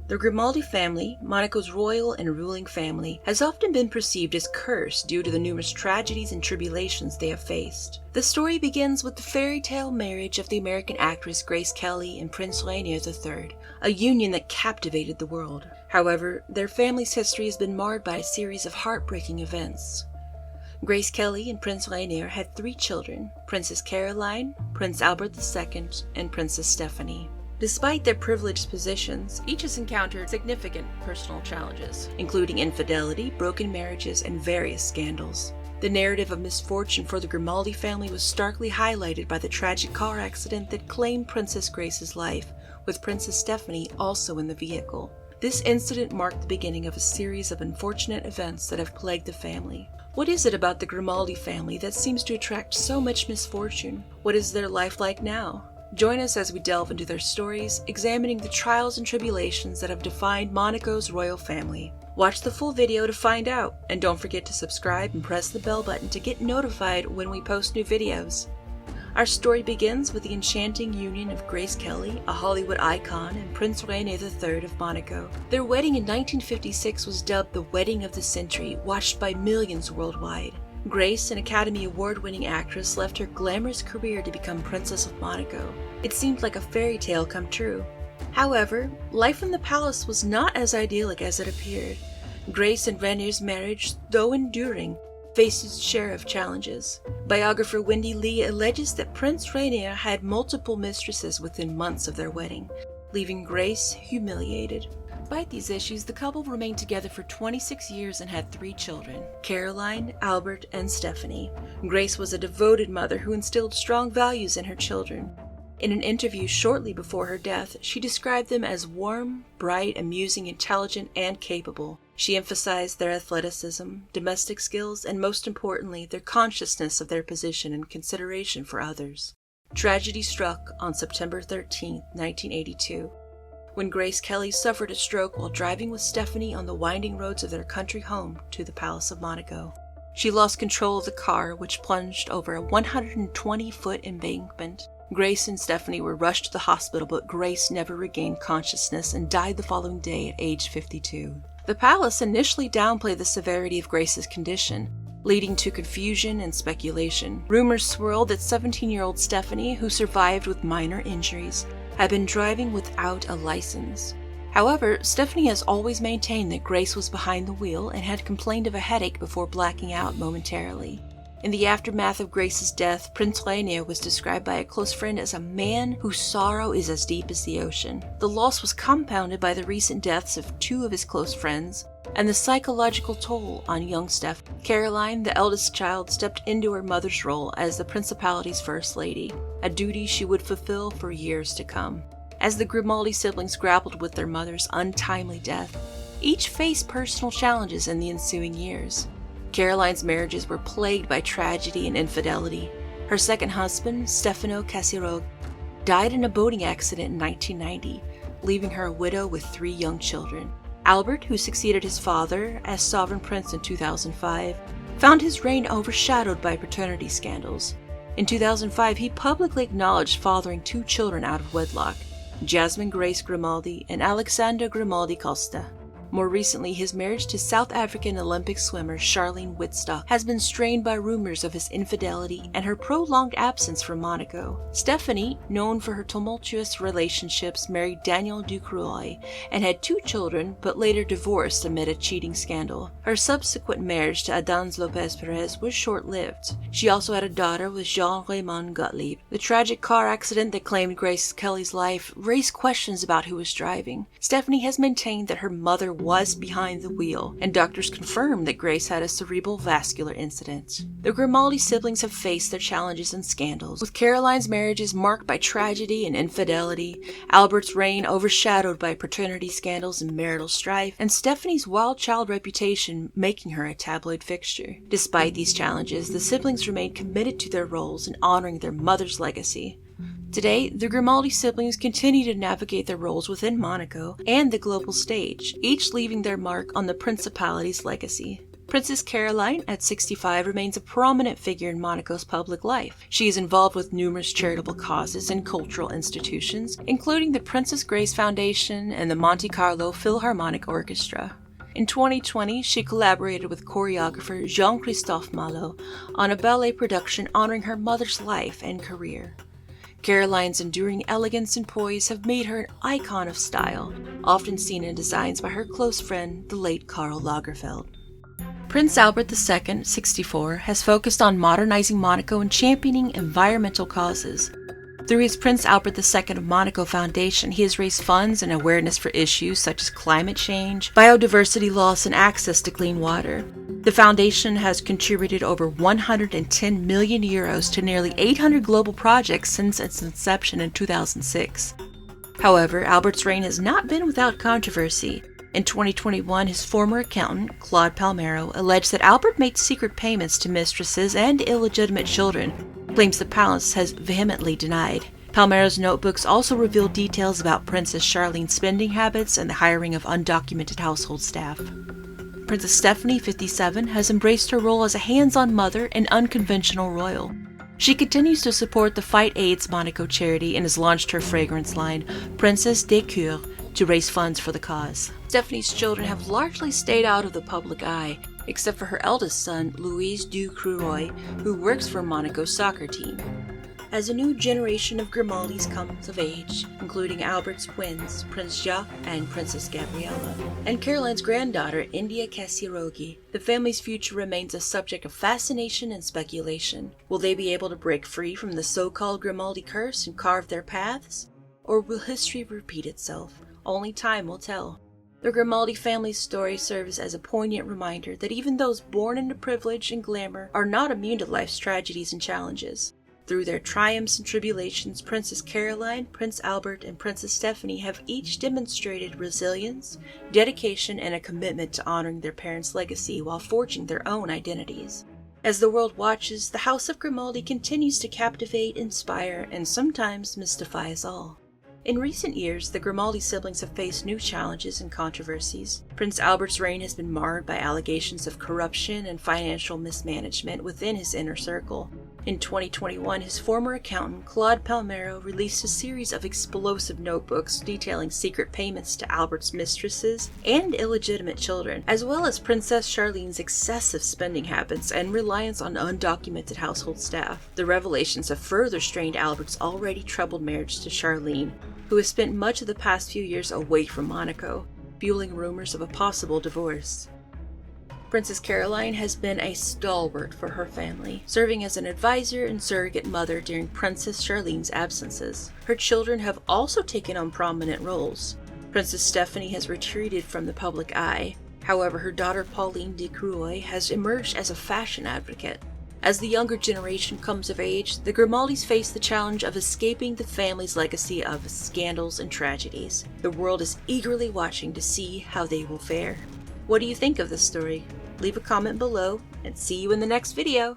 The Grimaldi family, Monaco's royal and ruling family, has often been perceived as cursed due to the numerous tragedies and tribulations they have faced. The story begins with the fairy tale marriage of the American actress Grace Kelly and Prince Rainier III, a union that captivated the world. However, their family's history has been marred by a series of heartbreaking events. Grace Kelly and Prince Rainier had 3 children, Princess Caroline, Prince Albert II, and Princess Stephanie. Despite their privileged positions, each has encountered significant personal challenges, including infidelity, broken marriages, and various scandals. The narrative of misfortune for the Grimaldi family was starkly highlighted by the tragic car accident that claimed Princess Grace's life, with Princess Stephanie also in the vehicle. This incident marked the beginning of a series of unfortunate events that have plagued the family. What is it about the Grimaldi family that seems to attract so much misfortune? What is their life like now? Join us as we delve into their stories, examining the trials and tribulations that have defined Monaco's royal family. Watch the full video to find out, and don't forget to subscribe and press the bell button to get notified when we post new videos. Our story begins with the enchanting union of Grace Kelly, a Hollywood icon, and Prince Rainier III of Monaco. Their wedding in 1956 was dubbed the wedding of the century, watched by millions worldwide. Grace, an Academy Award-winning actress, left her glamorous career to become Princess of Monaco. It seemed like a fairy tale come true. However, life in the palace was not as idyllic as it appeared. Grace and Rainier's marriage, though enduring, faced its share of challenges. Biographer Wendy Lee alleges that Prince Rainier had multiple mistresses within months of their wedding, leaving Grace humiliated. Despite these issues, the couple remained together for 26 years and had 3 children, Caroline, Albert, and Stephanie. Grace was a devoted mother who instilled strong values in her children. In an interview shortly before her death, she described them as warm, bright, amusing, intelligent, and capable. She emphasized their athleticism, domestic skills, and most importantly, their consciousness of their position and consideration for others. Tragedy struck on September 13, 1982. When Grace Kelly suffered a stroke while driving with Stephanie on the winding roads of their country home to the Palace of Monaco. She lost control of the car, which plunged over a 120-foot embankment. Grace and Stephanie were rushed to the hospital, but Grace never regained consciousness and died the following day at age 52. The palace initially downplayed the severity of Grace's condition, leading to confusion and speculation. Rumors swirled that 17-year-old Stephanie, who survived with minor injuries, had been driving without a license. However, Stephanie has always maintained that Grace was behind the wheel and had complained of a headache before blacking out momentarily. In the aftermath of Grace's death, Prince Rainier was described by a close friend as a man whose sorrow is as deep as the ocean. The loss was compounded by the recent deaths of 2 of his close friends, and the psychological toll on young Steph. Caroline, the eldest child, stepped into her mother's role as the principality's first lady, a duty she would fulfill for years to come. As the Grimaldi siblings grappled with their mother's untimely death, each faced personal challenges in the ensuing years. Caroline's marriages were plagued by tragedy and infidelity. Her second husband, Stefano Casirog, died in a boating accident in 1990, leaving her a widow with 3 young children. Albert, who succeeded his father as sovereign prince in 2005, found his reign overshadowed by paternity scandals. In 2005, he publicly acknowledged fathering 2 children out of wedlock, Jasmine Grace Grimaldi and Alexander Grimaldi Costa. More recently, his marriage to South African Olympic swimmer Charlene Wittstock has been strained by rumors of his infidelity and her prolonged absence from Monaco. Stephanie, known for her tumultuous relationships, married Daniel Ducroix and had 2 children, but later divorced amid a cheating scandal. Her subsequent marriage to Adans Lopez Perez was short-lived. She also had a daughter with Jean-Raymond Gottlieb. The tragic car accident that claimed Grace Kelly's life raised questions about who was driving. Stephanie has maintained that her mother was behind the wheel, and doctors confirmed that Grace had a cerebral vascular incident. The Grimaldi siblings have faced their challenges and scandals, with Caroline's marriages marked by tragedy and infidelity, Albert's reign overshadowed by paternity scandals and marital strife, and Stephanie's wild child reputation making her a tabloid fixture. Despite these challenges, the siblings remained committed to their roles and honoring their mother's legacy. Today, the Grimaldi siblings continue to navigate their roles within Monaco and the global stage, each leaving their mark on the principality's legacy. Princess Caroline, at 65, remains a prominent figure in Monaco's public life. She is involved with numerous charitable causes and cultural institutions, including the Princess Grace Foundation and the Monte Carlo Philharmonic Orchestra. In 2020, she collaborated with choreographer Jean-Christophe Malo on a ballet production honoring her mother's life and career. Caroline's enduring elegance and poise have made her an icon of style, often seen in designs by her close friend, the late Karl Lagerfeld. Prince Albert II, 64, has focused on modernizing Monaco and championing environmental causes. Through his Prince Albert II of Monaco Foundation, he has raised funds and awareness for issues such as climate change, biodiversity loss, and access to clean water. The foundation has contributed over 110 million euros to nearly 800 global projects since its inception in 2006. However, Albert's reign has not been without controversy. In 2021, his former accountant, Claude Palmero, alleged that Albert made secret payments to mistresses and illegitimate children, claims the palace has vehemently denied. Palmero's notebooks also reveal details about Princess Charlene's spending habits and the hiring of undocumented household staff. Princess Stephanie, 57, has embraced her role as a hands-on mother and unconventional royal. She continues to support the Fight AIDS Monaco charity and has launched her fragrance line, Princess des Cœurs, to raise funds for the cause. Stephanie's children have largely stayed out of the public eye, except for her eldest son, Louis Ducruoy, who works for Monaco's soccer team. As a new generation of Grimaldis comes of age, including Albert's twins, Prince Jacques and Princess Gabriella, and Caroline's granddaughter, India Kassirogi, the family's future remains a subject of fascination and speculation. Will they be able to break free from the so-called Grimaldi curse and carve their paths? Or will history repeat itself? Only time will tell. The Grimaldi family's story serves as a poignant reminder that even those born into privilege and glamour are not immune to life's tragedies and challenges. Through their triumphs and tribulations, Princess Caroline, Prince Albert, and Princess Stephanie have each demonstrated resilience, dedication, and a commitment to honoring their parents' legacy while forging their own identities. As the world watches, the House of Grimaldi continues to captivate, inspire, and sometimes mystify us all. In recent years, the Grimaldi siblings have faced new challenges and controversies. Prince Albert's reign has been marred by allegations of corruption and financial mismanagement within his inner circle. In 2021, his former accountant, Claude Palmero, released a series of explosive notebooks detailing secret payments to Albert's mistresses and illegitimate children, as well as Princess Charlene's excessive spending habits and reliance on undocumented household staff. The revelations have further strained Albert's already troubled marriage to Charlene, who has spent much of the past few years away from Monaco, fueling rumors of a possible divorce. Princess Caroline has been a stalwart for her family, serving as an advisor and surrogate mother during Princess Charlene's absences. Her children have also taken on prominent roles. Princess Stephanie has retreated from the public eye. However, her daughter Pauline de Cruoy has emerged as a fashion advocate. As the younger generation comes of age, the Grimaldis face the challenge of escaping the family's legacy of scandals and tragedies. The world is eagerly watching to see how they will fare. What do you think of this story? Leave a comment below, and see you in the next video!